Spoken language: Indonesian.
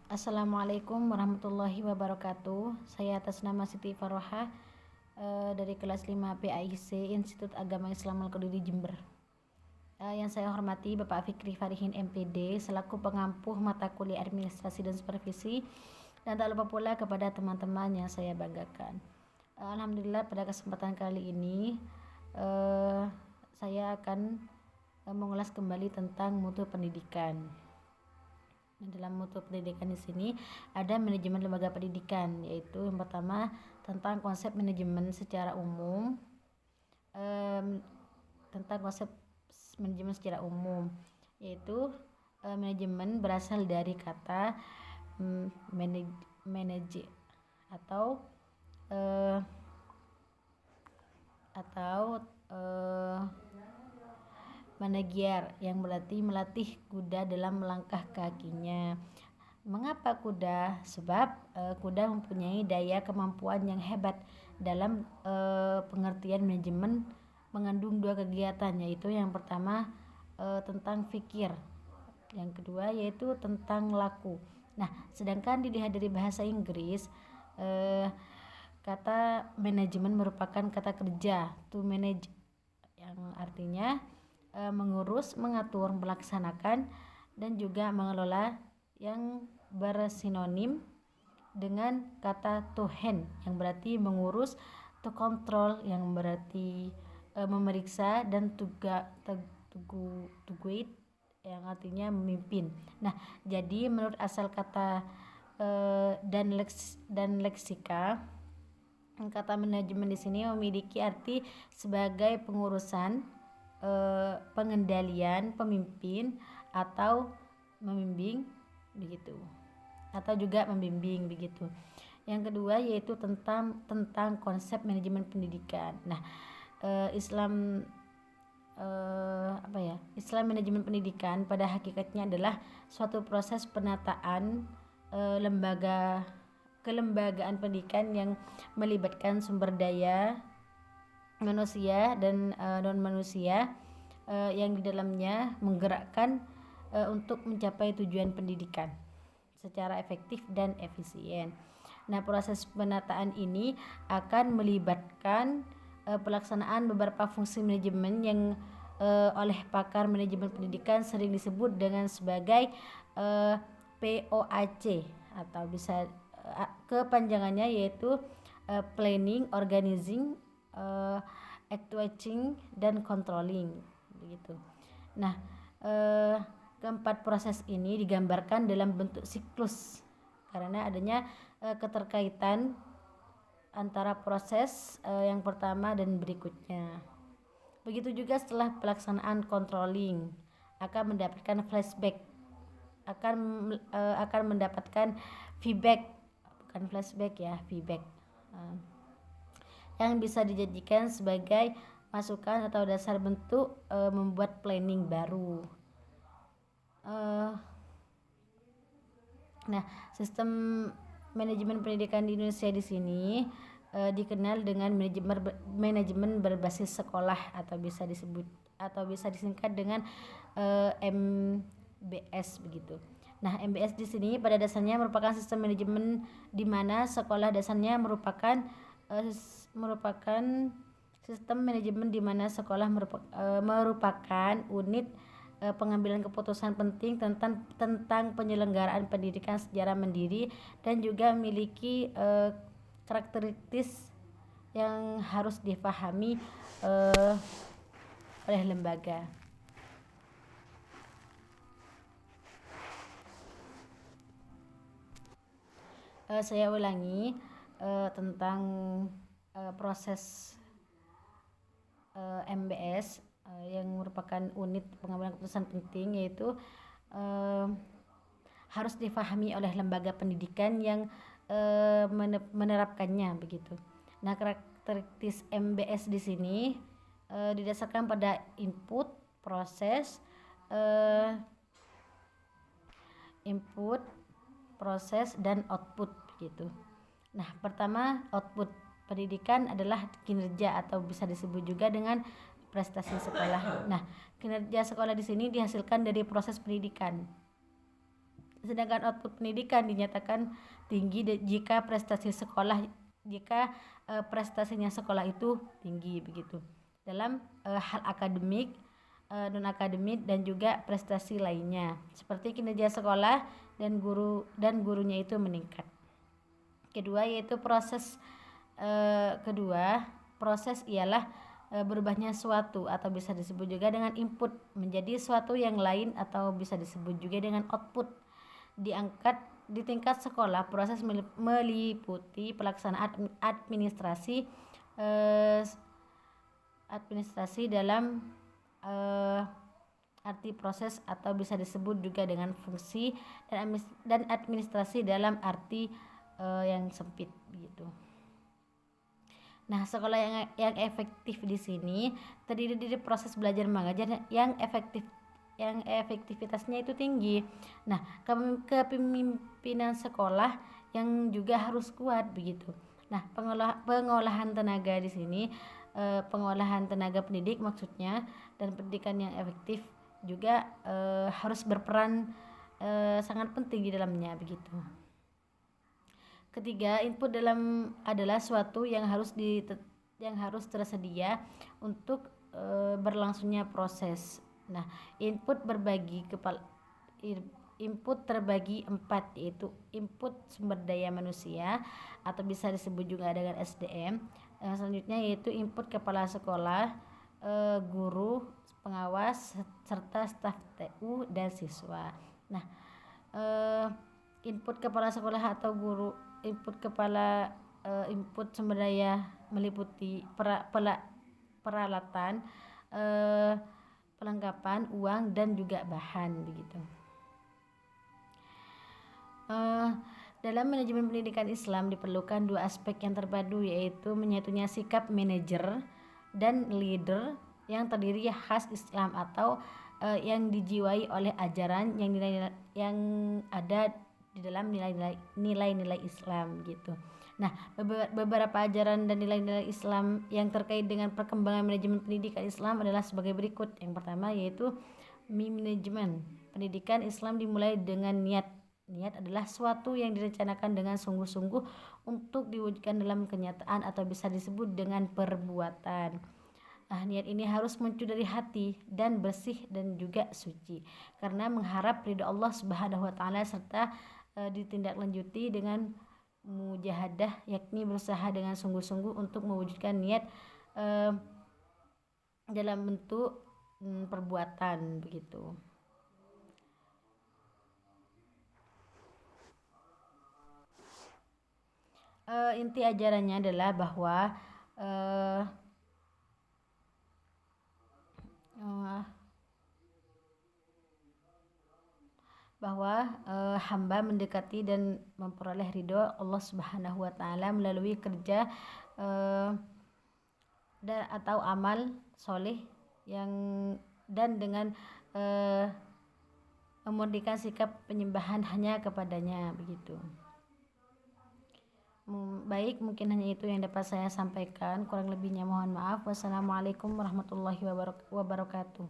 Assalamualaikum warahmatullahi wabarakatuh. Saya atas nama Siti Faroha dari kelas 5 PAIC Institut Agama Islam Al-Qadiri Jember. Yang saya hormati Bapak Fikri Farihin MPD selaku pengampuh mata kuliah administrasi dan supervisi, dan tak lupa pula kepada teman-teman yang saya banggakan. Alhamdulillah pada kesempatan kali ini saya akan mengulas kembali tentang mutu pendidikan. Dalam mutu pendidikan di sini ada manajemen lembaga pendidikan, yaitu yang pertama tentang konsep manajemen secara umum. Tentang konsep manajemen secara umum, yaitu manajemen berasal dari kata manage atau manager, yang berarti melatih kuda dalam melangkah kakinya. Mengapa kuda? Sebab kuda mempunyai daya kemampuan yang hebat dalam pengertian manajemen mengandung dua kegiatan, yaitu yang pertama tentang fikir, yang kedua yaitu tentang laku. Nah, sedangkan dilihat dari bahasa Inggris, kata manajemen merupakan kata kerja to manage, yang artinya mengurus, mengatur, melaksanakan, dan juga mengelola, yang bersinonim dengan kata to hand yang berarti mengurus, to control yang berarti memeriksa, dan to guide yang artinya memimpin. Nah, jadi menurut asal kata dan leksika, kata manajemen di sini memiliki arti sebagai pengurusan, pengendalian, pemimpin, atau membimbing begitu, atau juga membimbing begitu. Yang kedua yaitu tentang konsep manajemen pendidikan. Nah, Islam manajemen pendidikan pada hakikatnya adalah suatu proses penataan kelembagaan pendidikan yang melibatkan sumber daya manusia dan non manusia yang di dalamnya menggerakkan untuk mencapai tujuan pendidikan secara efektif dan efisien. Nah, proses penataan ini akan melibatkan pelaksanaan beberapa fungsi manajemen yang oleh pakar manajemen pendidikan sering disebut dengan sebagai POAC, atau bisa kepanjangannya yaitu planning, organizing, actuating, dan controlling begitu. Nah, keempat proses ini digambarkan dalam bentuk siklus karena adanya keterkaitan antara proses yang pertama dan berikutnya. Begitu juga setelah pelaksanaan controlling akan mendapatkan flashback, akan mendapatkan feedback, bukan flashback ya, feedback, yang bisa dijadikan sebagai masukan atau dasar bentuk membuat planning baru. Nah, sistem manajemen pendidikan di Indonesia di sini dikenal dengan manajemen berbasis sekolah, atau bisa disingkat dengan MBS begitu. Nah, MBS di sini pada dasarnya merupakan sistem manajemen di mana sekolah dasarnya merupakan sistem manajemen di mana sekolah merupakan unit pengambilan keputusan penting tentang penyelenggaraan pendidikan secara mandiri, dan juga memiliki karakteristik yang harus dipahami oleh lembaga. Saya ulangi tentang proses MBS yang merupakan unit pengambilan keputusan penting, yaitu harus difahami oleh lembaga pendidikan yang menerapkannya begitu. Nah, karakteristik MBS di sini didasarkan pada input, proses, dan output gitu. Nah, pertama output pendidikan adalah kinerja, atau bisa disebut juga dengan prestasi sekolah. Nah, kinerja sekolah di sini dihasilkan dari proses pendidikan. Sedangkan output pendidikan dinyatakan tinggi jika prestasinya sekolah itu tinggi begitu. Dalam hal akademik, non akademik dan juga prestasi lainnya seperti kinerja sekolah dan gurunya itu meningkat. Proses ialah berubahnya suatu atau bisa disebut juga dengan input menjadi suatu yang lain atau bisa disebut juga dengan output. Di tingkat sekolah, proses meliputi pelaksanaan administrasi dalam arti proses atau bisa disebut juga dengan fungsi, dan administrasi dalam arti yang sempit begitu. Nah, sekolah yang efektif di sini terdiri dari proses belajar mengajar yang efektivitasnya itu tinggi. Nah, kepemimpinan sekolah yang juga harus kuat begitu. Nah, pengolahan tenaga di sini, pengolahan tenaga pendidik maksudnya, dan pendidikan yang efektif juga harus berperan sangat penting di dalamnya begitu. Ketiga, input adalah suatu yang harus tersedia untuk berlangsungnya proses. Nah, input terbagi 4, yaitu input sumber daya manusia atau bisa disebut juga dengan SDM. Selanjutnya yaitu input kepala sekolah, guru, pengawas, serta staf TU dan siswa. Nah, input kepala sekolah atau guru, input sumber daya meliputi peralatan, perlengkapan, uang, dan juga bahan begitu. Dalam manajemen pendidikan Islam diperlukan 2 aspek yang terpadu, yaitu menyatunya sikap manajer dan leader yang terdiri khas Islam atau yang dijiwai oleh ajaran yang ada di dalam nilai-nilai Islam gitu. Nah, beberapa ajaran dan nilai-nilai Islam yang terkait dengan perkembangan manajemen pendidikan Islam adalah sebagai berikut. Yang pertama yaitu manajemen pendidikan Islam dimulai dengan niat. Niat adalah suatu yang direncanakan dengan sungguh-sungguh untuk diwujudkan dalam kenyataan atau bisa disebut dengan perbuatan. Niat ini harus muncul dari hati dan bersih dan juga suci karena mengharap ridha Allah Subhanahu wa taala, serta ditindaklanjuti dengan mujahadah, yakni berusaha dengan sungguh-sungguh untuk mewujudkan niat dalam bentuk perbuatan begitu. Inti ajarannya adalah bahwa hamba mendekati dan memperoleh ridho Allah Subhanahu wa taala melalui kerja atau amal soleh dan dengan memurnikan sikap penyembahan hanya kepadanya begitu. Baik, mungkin hanya itu yang dapat saya sampaikan, kurang lebihnya mohon maaf. Wassalamualaikum warahmatullahi wabarakatuh.